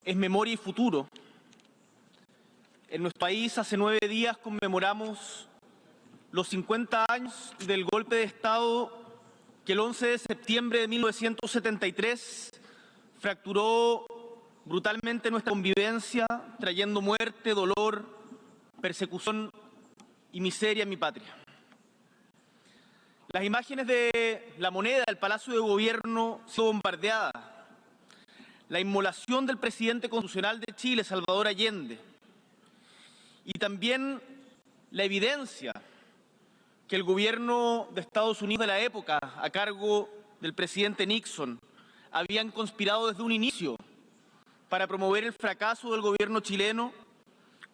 es memoria y futuro. En nuestro país hace 9 días conmemoramos los 50 años del golpe de Estado que el 11 de septiembre de 1973 fracturó brutalmente nuestra convivencia, trayendo muerte, dolor, persecución y miseria en mi patria. Las imágenes de La Moneda, el Palacio de Gobierno, siendo bombardeada, la inmolación del presidente constitucional de Chile, Salvador Allende, y también la evidencia que el gobierno de Estados Unidos de la época, a cargo del presidente Nixon, habían conspirado desde un inicio para promover el fracaso del gobierno chileno,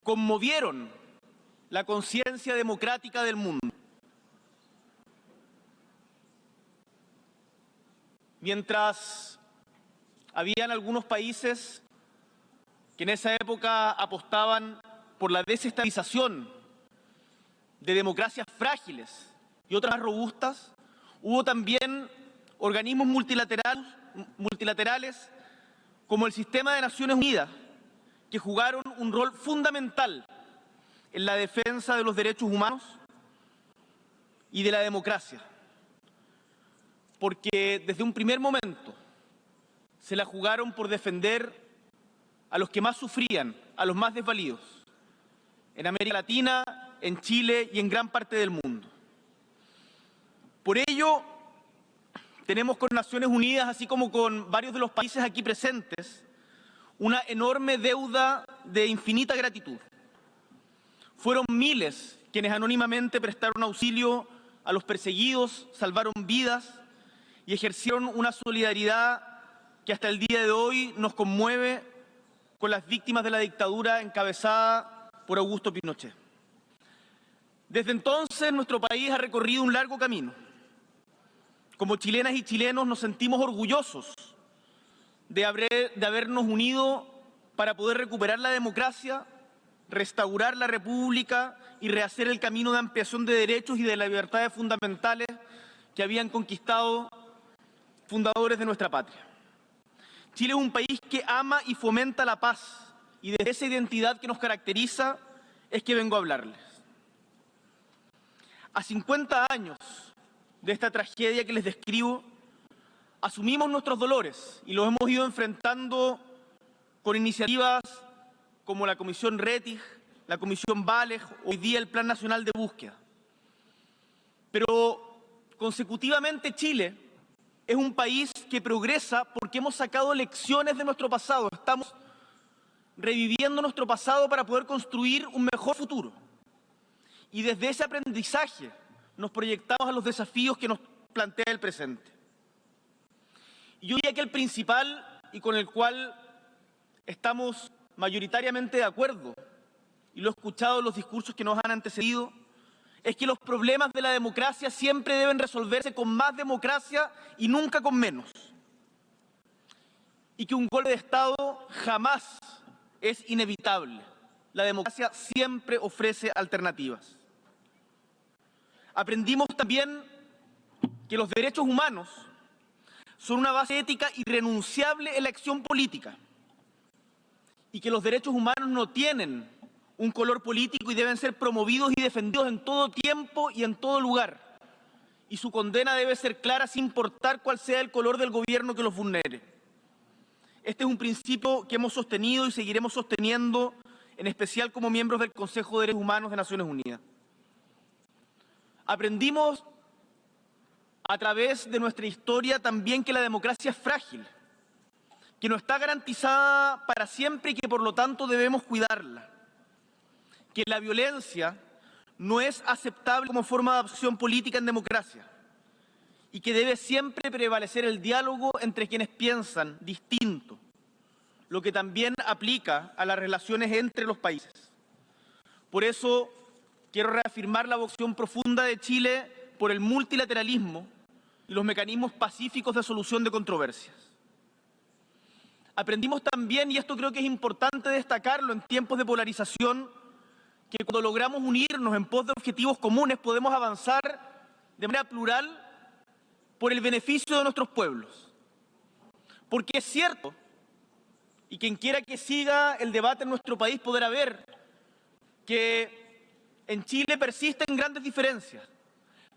conmovieron la conciencia democrática del mundo. Mientras habían algunos países que en esa época apostaban por la desestabilización de democracias frágiles y otras robustas, hubo también organismos multilaterales como el Sistema de Naciones Unidas, que jugaron un rol fundamental en la defensa de los derechos humanos y de la democracia, porque desde un primer momento se la jugaron por defender a los que más sufrían, a los más desvalidos, en América Latina, en Chile y en gran parte del mundo. Por ello, tenemos con Naciones Unidas, así como con varios de los países aquí presentes, una enorme deuda de infinita gratitud. Fueron miles quienes anónimamente prestaron auxilio a los perseguidos, salvaron vidas y ejercieron una solidaridad que hasta el día de hoy nos conmueve con las víctimas de la dictadura encabezada por Augusto Pinochet. Desde entonces, nuestro país ha recorrido un largo camino. Como chilenas y chilenos nos sentimos orgullosos de habernos unido para poder recuperar la democracia, restaurar la república y rehacer el camino de ampliación de derechos y de las libertades fundamentales que habían conquistado fundadores de nuestra patria. Chile es un país que ama y fomenta la paz, y de esa identidad que nos caracteriza es que vengo a hablarles. A 50 años de esta tragedia que les describo, asumimos nuestros dolores y los hemos ido enfrentando con iniciativas como la Comisión Rettig, la Comisión Valeg, hoy día el Plan Nacional de Búsqueda. Pero consecutivamente Chile es un país que progresa porque hemos sacado lecciones de nuestro pasado. Estamos reviviendo nuestro pasado para poder construir un mejor futuro. Y desde ese aprendizaje nos proyectamos a los desafíos que nos plantea el presente. Y yo diría que el principal, y con el cual estamos mayoritariamente de acuerdo, y lo he escuchado en los discursos que nos han antecedido, es que los problemas de la democracia siempre deben resolverse con más democracia y nunca con menos. Y que un golpe de Estado jamás es inevitable. La democracia siempre ofrece alternativas. Aprendimos también que los derechos humanos son una base ética irrenunciable en la acción política y que los derechos humanos no tienen un color político y deben ser promovidos y defendidos en todo tiempo y en todo lugar. Y su condena debe ser clara sin importar cuál sea el color del gobierno que los vulnere. Este es un principio que hemos sostenido y seguiremos sosteniendo, en especial como miembros del Consejo de Derechos Humanos de Naciones Unidas. Aprendimos a través de nuestra historia también que la democracia es frágil, que no está garantizada para siempre y que por lo tanto debemos cuidarla, que la violencia no es aceptable como forma de acción política en democracia y que debe siempre prevalecer el diálogo entre quienes piensan distinto, lo que también aplica a las relaciones entre los países. Por eso quiero reafirmar la vocación profunda de Chile por el multilateralismo y los mecanismos pacíficos de solución de controversias. Aprendimos también, y esto creo que es importante destacarlo en tiempos de polarización, que cuando logramos unirnos en pos de objetivos comunes podemos avanzar de manera plural por el beneficio de nuestros pueblos. Porque es cierto, y quien quiera que siga el debate en nuestro país podrá ver que en Chile persisten grandes diferencias,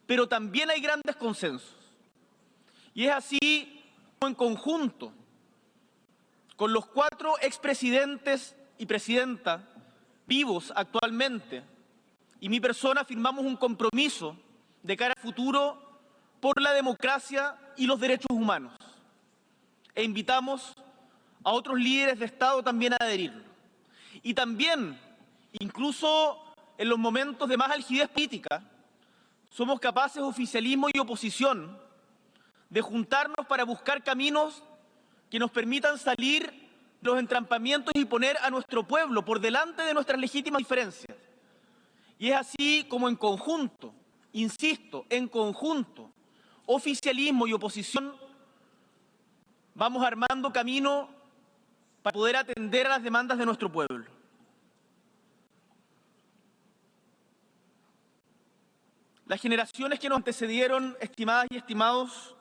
pero también hay grandes consensos. Y es así como en conjunto, con los 4 expresidentes y presidenta vivos actualmente, y mi persona firmamos un compromiso de cara al futuro por la democracia y los derechos humanos. E invitamos a otros líderes de Estado también a adherirlo. Y también, incluso en los momentos de más algidez política, somos capaces, oficialismo y oposición, de juntarnos para buscar caminos que nos permitan salir de los entrampamientos y poner a nuestro pueblo por delante de nuestras legítimas diferencias. Y es así como en conjunto, insisto, en conjunto, oficialismo y oposición, vamos armando camino para poder atender a las demandas de nuestro pueblo. Las generaciones que nos antecedieron, estimadas y estimados,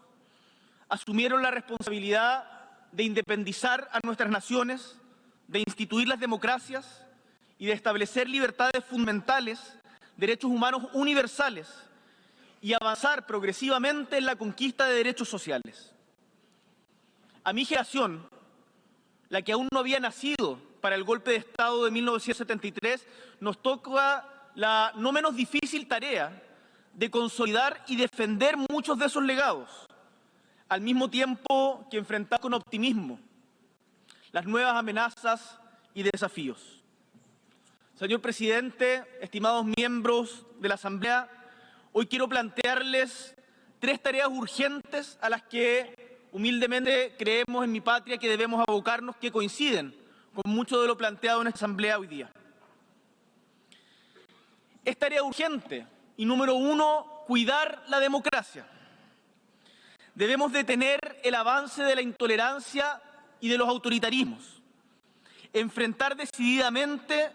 asumieron la responsabilidad de independizar a nuestras naciones, de instituir las democracias y de establecer libertades fundamentales, derechos humanos universales y avanzar progresivamente en la conquista de derechos sociales. A mi generación, la que aún no había nacido para el golpe de Estado de 1973, nos toca la no menos difícil tarea de consolidar y defender muchos de esos legados, al mismo tiempo que enfrentar con optimismo las nuevas amenazas y desafíos. Señor presidente, estimados miembros de la Asamblea, hoy quiero plantearles 3 tareas urgentes a las que humildemente creemos en mi patria que debemos abocarnos, que coinciden con mucho de lo planteado en esta Asamblea hoy día. Es tarea urgente y número 1, cuidar la democracia. Debemos detener el avance de la intolerancia y de los autoritarismos, enfrentar decididamente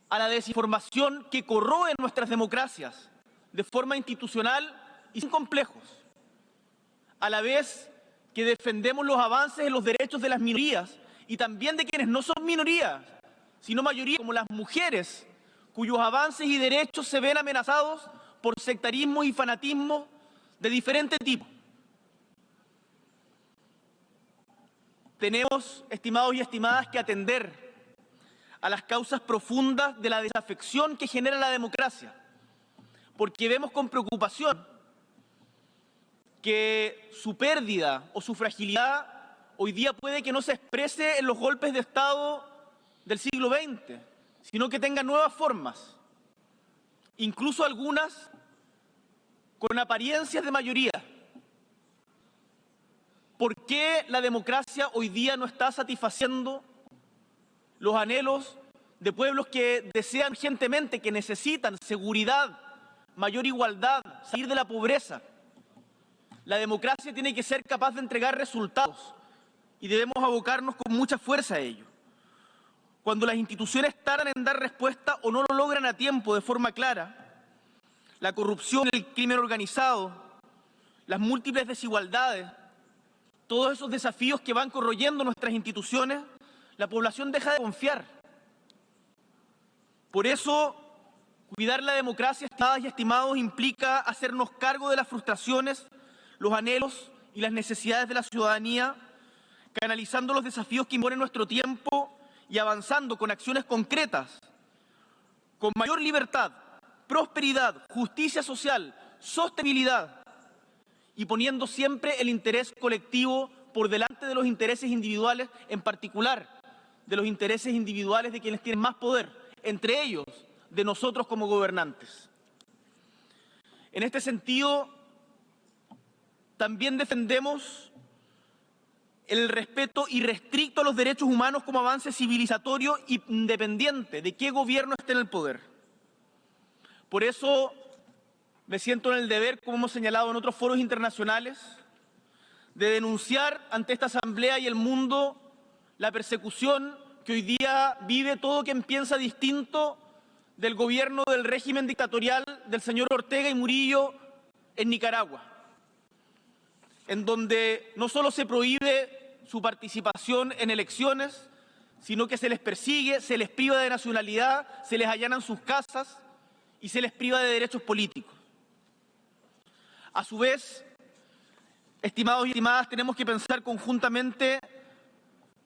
a la desinformación que corroe nuestras democracias de forma institucional y sin complejos, a la vez que defendemos los avances en los derechos de las minorías y también de quienes no son minorías, sino mayoría, como las mujeres, cuyos avances y derechos se ven amenazados por sectarismo y fanatismo de diferente tipo. Tenemos, estimados y estimadas, que atender a las causas profundas de la desafección que genera la democracia, porque vemos con preocupación que su pérdida o su fragilidad hoy día puede que no se exprese en los golpes de Estado del siglo XX, sino que tenga nuevas formas, incluso algunas con apariencias de mayoría. ¿Por qué la democracia hoy día no está satisfaciendo los anhelos de pueblos que desean urgentemente, que necesitan seguridad, mayor igualdad, salir de la pobreza? La democracia tiene que ser capaz de entregar resultados y debemos abocarnos con mucha fuerza a ello. Cuando las instituciones tardan en dar respuesta o no lo logran a tiempo de forma clara, la corrupción, el crimen organizado, las múltiples desigualdades, todos esos desafíos que van corroyendo nuestras instituciones, la población deja de confiar. Por eso, cuidar la democracia, estimadas y estimados, implica hacernos cargo de las frustraciones, los anhelos y las necesidades de la ciudadanía, canalizando los desafíos que imponen nuestro tiempo y avanzando con acciones concretas, con mayor libertad, prosperidad, justicia social, sostenibilidad y poniendo siempre el interés colectivo por delante de los intereses individuales, en particular de los intereses individuales de quienes tienen más poder, entre ellos de nosotros como gobernantes. En este sentido, también defendemos el respeto irrestricto a los derechos humanos como avance civilizatorio independiente de qué gobierno esté en el poder. Por eso me siento en el deber, como hemos señalado en otros foros internacionales, de denunciar ante esta Asamblea y el mundo la persecución que hoy día vive todo quien piensa distinto del gobierno del régimen dictatorial del señor Ortega y Murillo en Nicaragua, en donde no solo se prohíbe su participación en elecciones, sino que se les persigue, se les priva de nacionalidad, se les allanan sus casas y se les priva de derechos políticos. A su vez, estimados y estimadas, tenemos que pensar conjuntamente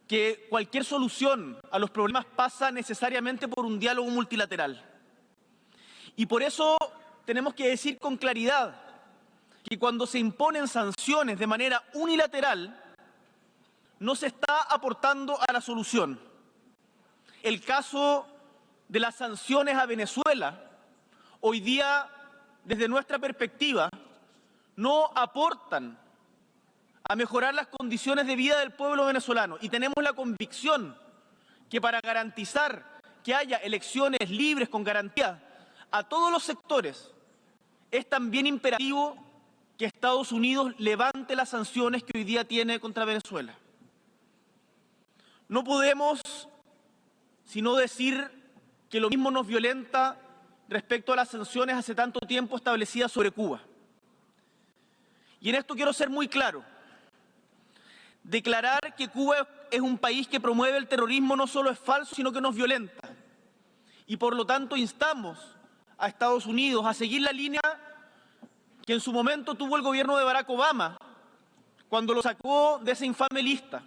que cualquier solución a los problemas pasa necesariamente por un diálogo multilateral. Y por eso tenemos que decir con claridad que cuando se imponen sanciones de manera unilateral, no se está aportando a la solución. El caso de las sanciones a Venezuela, hoy día, desde nuestra perspectiva, no aportan a mejorar las condiciones de vida del pueblo venezolano. Y tenemos la convicción que para garantizar que haya elecciones libres con garantía a todos los sectores, es también imperativo que Estados Unidos levante las sanciones que hoy día tiene contra Venezuela. No podemos sino decir que lo mismo nos violenta respecto a las sanciones hace tanto tiempo establecidas sobre Cuba. Y en esto quiero ser muy claro. Declarar que Cuba es un país que promueve el terrorismo no solo es falso, sino que nos violenta. Y por lo tanto instamos a Estados Unidos a seguir la línea que en su momento tuvo el gobierno de Barack Obama, cuando lo sacó de esa infame lista,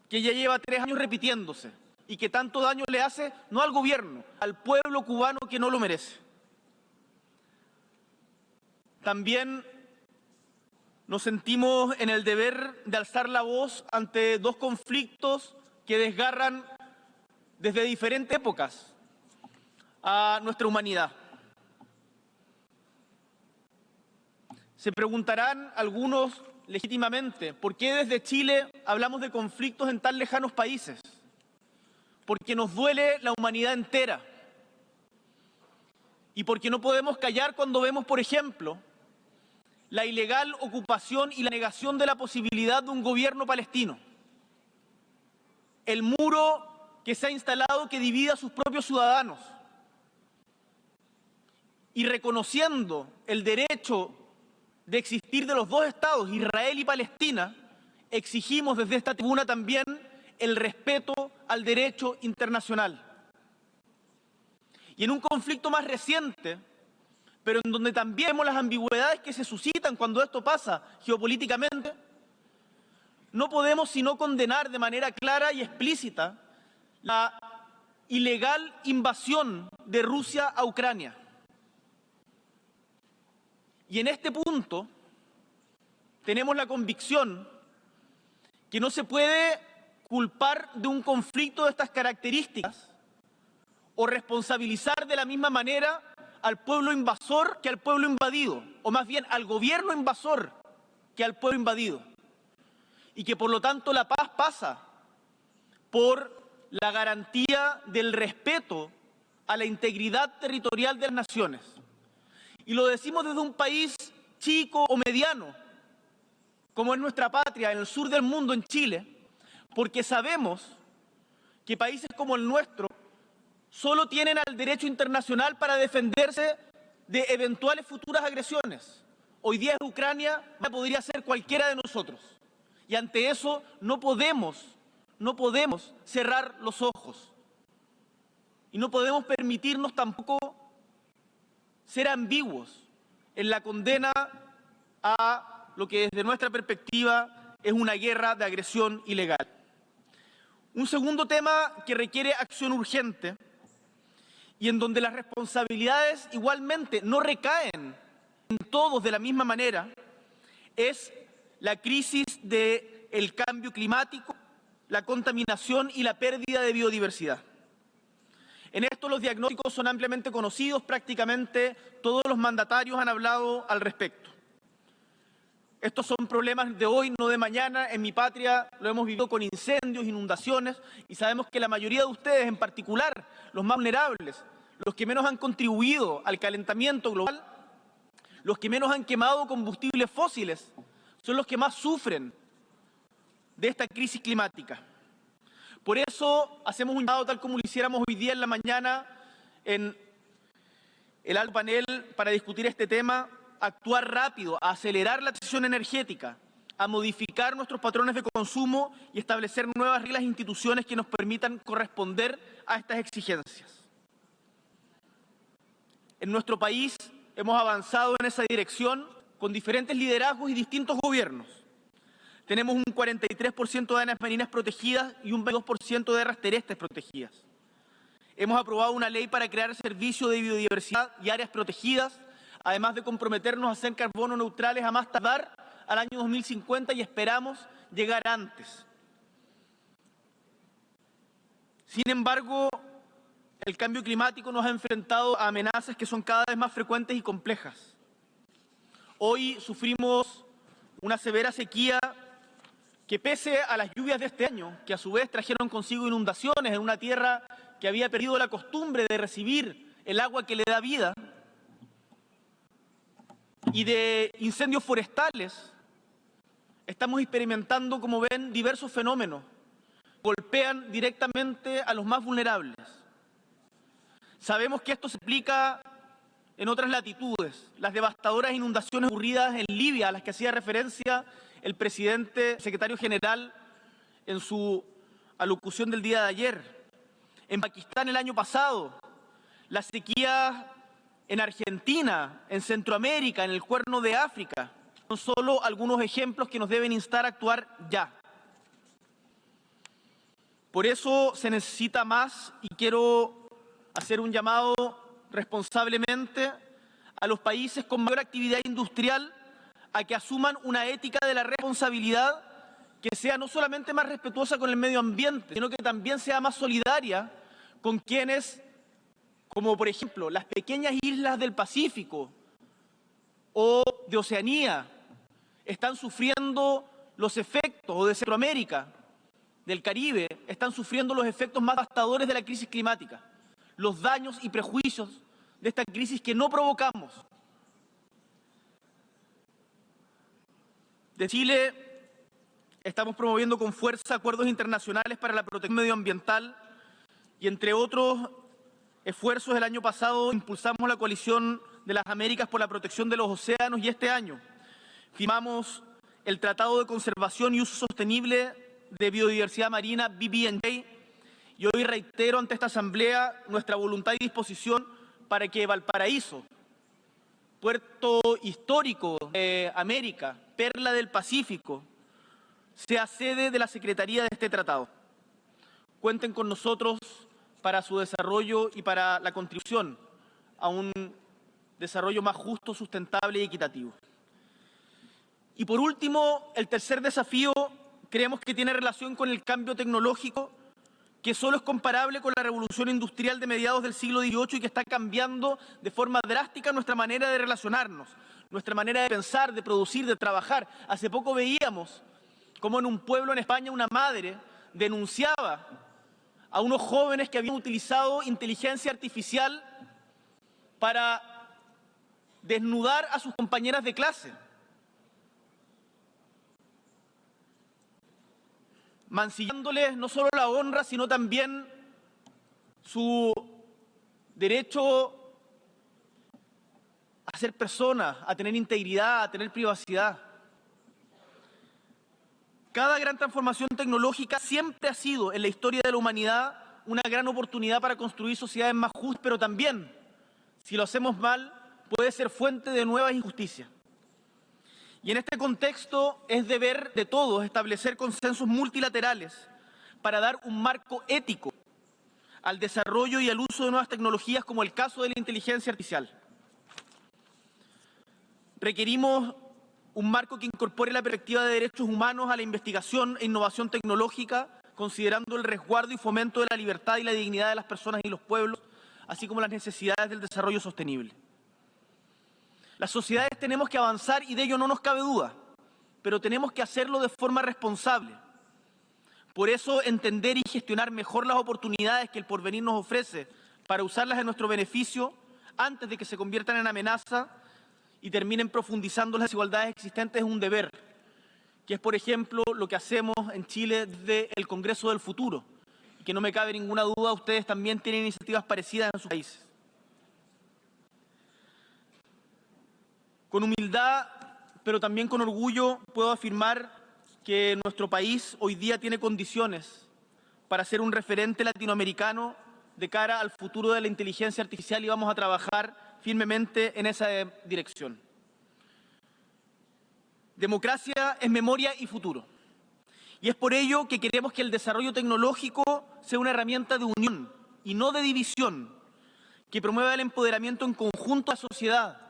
que ya lleva 3 años repitiéndose y que tanto daño le hace no al gobierno, al pueblo cubano que no lo merece. También nos sentimos en el deber de alzar la voz ante 2 conflictos que desgarran desde diferentes épocas a nuestra humanidad. Se preguntarán algunos legítimamente, ¿por qué desde Chile hablamos de conflictos en tan lejanos países? Porque nos duele la humanidad entera. Y porque no podemos callar cuando vemos, por ejemplo, la ilegal ocupación y la negación de la posibilidad de un gobierno palestino. El muro que se ha instalado que divide a sus propios ciudadanos. Y reconociendo el derecho de existir de los 2 estados, Israel y Palestina, exigimos desde esta tribuna también el respeto al derecho internacional. Y en un conflicto más reciente, pero en donde también vemos las ambigüedades que se suscitan cuando esto pasa geopolíticamente, no podemos sino condenar de manera clara y explícita la ilegal invasión de Rusia a Ucrania. Y en este punto tenemos la convicción que no se puede culpar de un conflicto de estas características o responsabilizar de la misma manera al pueblo invasor que al pueblo invadido, o más bien al gobierno invasor que al pueblo invadido. Y que por lo tanto la paz pasa por la garantía del respeto a la integridad territorial de las naciones. Y lo decimos desde un país chico o mediano, como es nuestra patria, en el sur del mundo, en Chile, porque sabemos que países como el nuestro solo tienen al derecho internacional para defenderse de eventuales futuras agresiones. Hoy día es Ucrania, podría ser cualquiera de nosotros. Y ante eso no podemos cerrar los ojos. Y no podemos permitirnos tampoco ser ambiguos en la condena a lo que desde nuestra perspectiva es una guerra de agresión ilegal. Un segundo tema que requiere acción urgente y en donde las responsabilidades igualmente no recaen en todos de la misma manera es la crisis del cambio climático, la contaminación y la pérdida de biodiversidad. En esto los diagnósticos son ampliamente conocidos, prácticamente todos los mandatarios han hablado al respecto. Estos son problemas de hoy, no de mañana. En mi patria lo hemos vivido con incendios, inundaciones, y sabemos que la mayoría de ustedes, en particular los más vulnerables, los que menos han contribuido al calentamiento global, los que menos han quemado combustibles fósiles, son los que más sufren de esta crisis climática. Por eso hacemos un llamado, tal como lo hiciéramos hoy día en la mañana en el alto panel para discutir este tema, a actuar rápido, a acelerar la transición energética, a modificar nuestros patrones de consumo y establecer nuevas reglas e instituciones que nos permitan corresponder a estas exigencias. En nuestro país hemos avanzado en esa dirección con diferentes liderazgos y distintos gobiernos. Tenemos un 43% de áreas marinas protegidas y un 22% de áreas terrestres protegidas. Hemos aprobado una ley para crear servicios de biodiversidad y áreas protegidas, además de comprometernos a ser carbono neutrales a más tardar al año 2050 y esperamos llegar antes. Sin embargo, el cambio climático nos ha enfrentado a amenazas que son cada vez más frecuentes y complejas. Hoy sufrimos una severa sequía que, pese a las lluvias de este año, que a su vez trajeron consigo inundaciones en una tierra que había perdido la costumbre de recibir el agua que le da vida, y de incendios forestales, estamos experimentando, como ven, diversos fenómenos que golpean directamente a los más vulnerables. Sabemos que esto se aplica en otras latitudes. Las devastadoras inundaciones ocurridas en Libia, a las que hacía referencia el secretario general, en su alocución del día de ayer. En Pakistán el año pasado, la sequía en Argentina, en Centroamérica, en el Cuerno de África, son solo algunos ejemplos que nos deben instar a actuar ya. Por eso se necesita más, y quiero hacer un llamado responsablemente a los países con mayor actividad industrial a que asuman una ética de la responsabilidad que sea no solamente más respetuosa con el medio ambiente, sino que también sea más solidaria con quienes, como por ejemplo las pequeñas islas del Pacífico o de Oceanía, están sufriendo los efectos, o de Centroamérica, del Caribe, están sufriendo los efectos más devastadores de la crisis climática, los daños y prejuicios de esta crisis que no provocamos. De Chile estamos promoviendo con fuerza acuerdos internacionales para la protección medioambiental y, entre otros esfuerzos, el año pasado impulsamos la Coalición de las Américas por la protección de los océanos y este año firmamos el Tratado de Conservación y Uso Sostenible de Biodiversidad Marina, BBNJ, y hoy reitero ante esta Asamblea nuestra voluntad y disposición para que Valparaíso, puerto histórico de América, perla del Pacífico, sea sede de la Secretaría de este tratado. Cuenten con nosotros para su desarrollo y para la contribución a un desarrollo más justo, sustentable y equitativo. Y por último, el tercer desafío creemos que tiene relación con el cambio tecnológico, que solo es comparable con la revolución industrial de mediados del siglo XVIII y que está cambiando de forma drástica nuestra manera de relacionarnos, nuestra manera de pensar, de producir, de trabajar. Hace poco veíamos cómo en un pueblo en España una madre denunciaba a unos jóvenes que habían utilizado inteligencia artificial para desnudar a sus compañeras de clase, mancillándoles no solo la honra, sino también su derecho a ser persona, a tener integridad, a tener privacidad. Cada gran transformación tecnológica siempre ha sido en la historia de la humanidad una gran oportunidad para construir sociedades más justas, pero también, si lo hacemos mal, puede ser fuente de nuevas injusticias. Y en este contexto es deber de todos establecer consensos multilaterales para dar un marco ético al desarrollo y al uso de nuevas tecnologías, como el caso de la inteligencia artificial. Requerimos un marco que incorpore la perspectiva de derechos humanos a la investigación e innovación tecnológica, considerando el resguardo y fomento de la libertad y la dignidad de las personas y los pueblos, así como las necesidades del desarrollo sostenible. Las sociedades tenemos que avanzar y de ello no nos cabe duda, pero tenemos que hacerlo de forma responsable. Por eso, entender y gestionar mejor las oportunidades que el porvenir nos ofrece para usarlas en nuestro beneficio antes de que se conviertan en amenaza y terminen profundizando las desigualdades existentes es un deber, que es, por ejemplo, lo que hacemos en Chile desde el Congreso del Futuro, y que no me cabe ninguna duda, ustedes también tienen iniciativas parecidas en sus países. Con humildad pero también con orgullo puedo afirmar que nuestro país hoy día tiene condiciones para ser un referente latinoamericano de cara al futuro de la inteligencia artificial y vamos a trabajar firmemente en esa dirección. Democracia es memoria y futuro. Y es por ello que queremos que el desarrollo tecnológico sea una herramienta de unión y no de división, que promueva el empoderamiento en conjunto de la sociedad,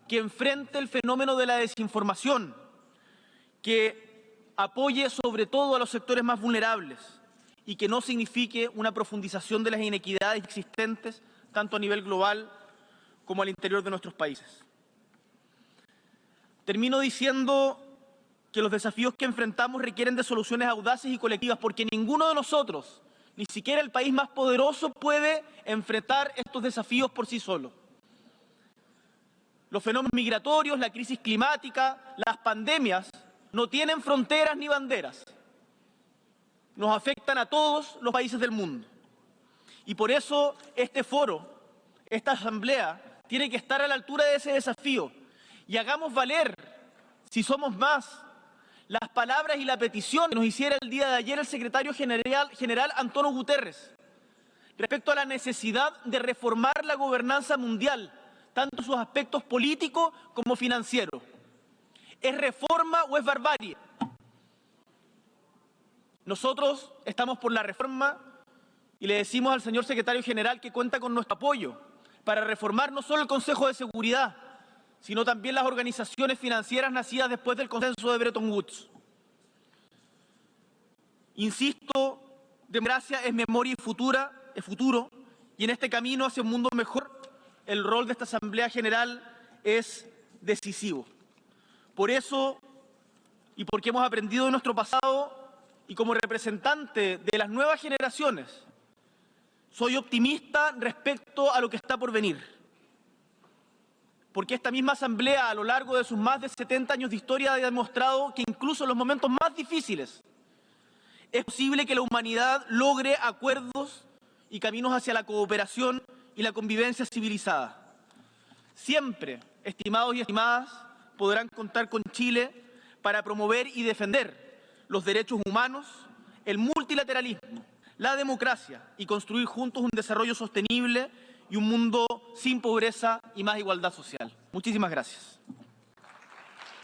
que enfrente el fenómeno de la desinformación, que apoye sobre todo a los sectores más vulnerables y que no signifique una profundización de las inequidades existentes tanto a nivel global como al interior de nuestros países. Termino diciendo que los desafíos que enfrentamos requieren de soluciones audaces y colectivas, porque ninguno de nosotros, ni siquiera el país más poderoso, puede enfrentar estos desafíos por sí solo. Los fenómenos migratorios, la crisis climática, las pandemias, no tienen fronteras ni banderas. Nos afectan a todos los países del mundo. Y por eso este foro, esta asamblea, tiene que estar a la altura de ese desafío. Y hagamos valer, si somos más, las palabras y la petición que nos hiciera el día de ayer el secretario general Antonio Guterres respecto a la necesidad de reformar la gobernanza mundial, tanto en sus aspectos políticos como financieros. ¿Es reforma o es barbarie? Nosotros estamos por la reforma y le decimos al señor secretario general que cuenta con nuestro apoyo para reformar no solo el Consejo de Seguridad, sino también las organizaciones financieras nacidas después del consenso de Bretton Woods. Insisto, democracia es memoria y futuro, y en este camino hacia un mundo mejor, el rol de esta Asamblea General es decisivo. Por eso, y porque hemos aprendido de nuestro pasado, y como representante de las nuevas generaciones, soy optimista respecto a lo que está por venir. Porque esta misma Asamblea, a lo largo de sus más de 70 años de historia, ha demostrado que incluso en los momentos más difíciles es posible que la humanidad logre acuerdos y caminos hacia la cooperación y la convivencia civilizada. Siempre, estimados y estimadas, podrán contar con Chile para promover y defender los derechos humanos, el multilateralismo, la democracia y construir juntos un desarrollo sostenible y un mundo sin pobreza y más igualdad social. Muchísimas gracias.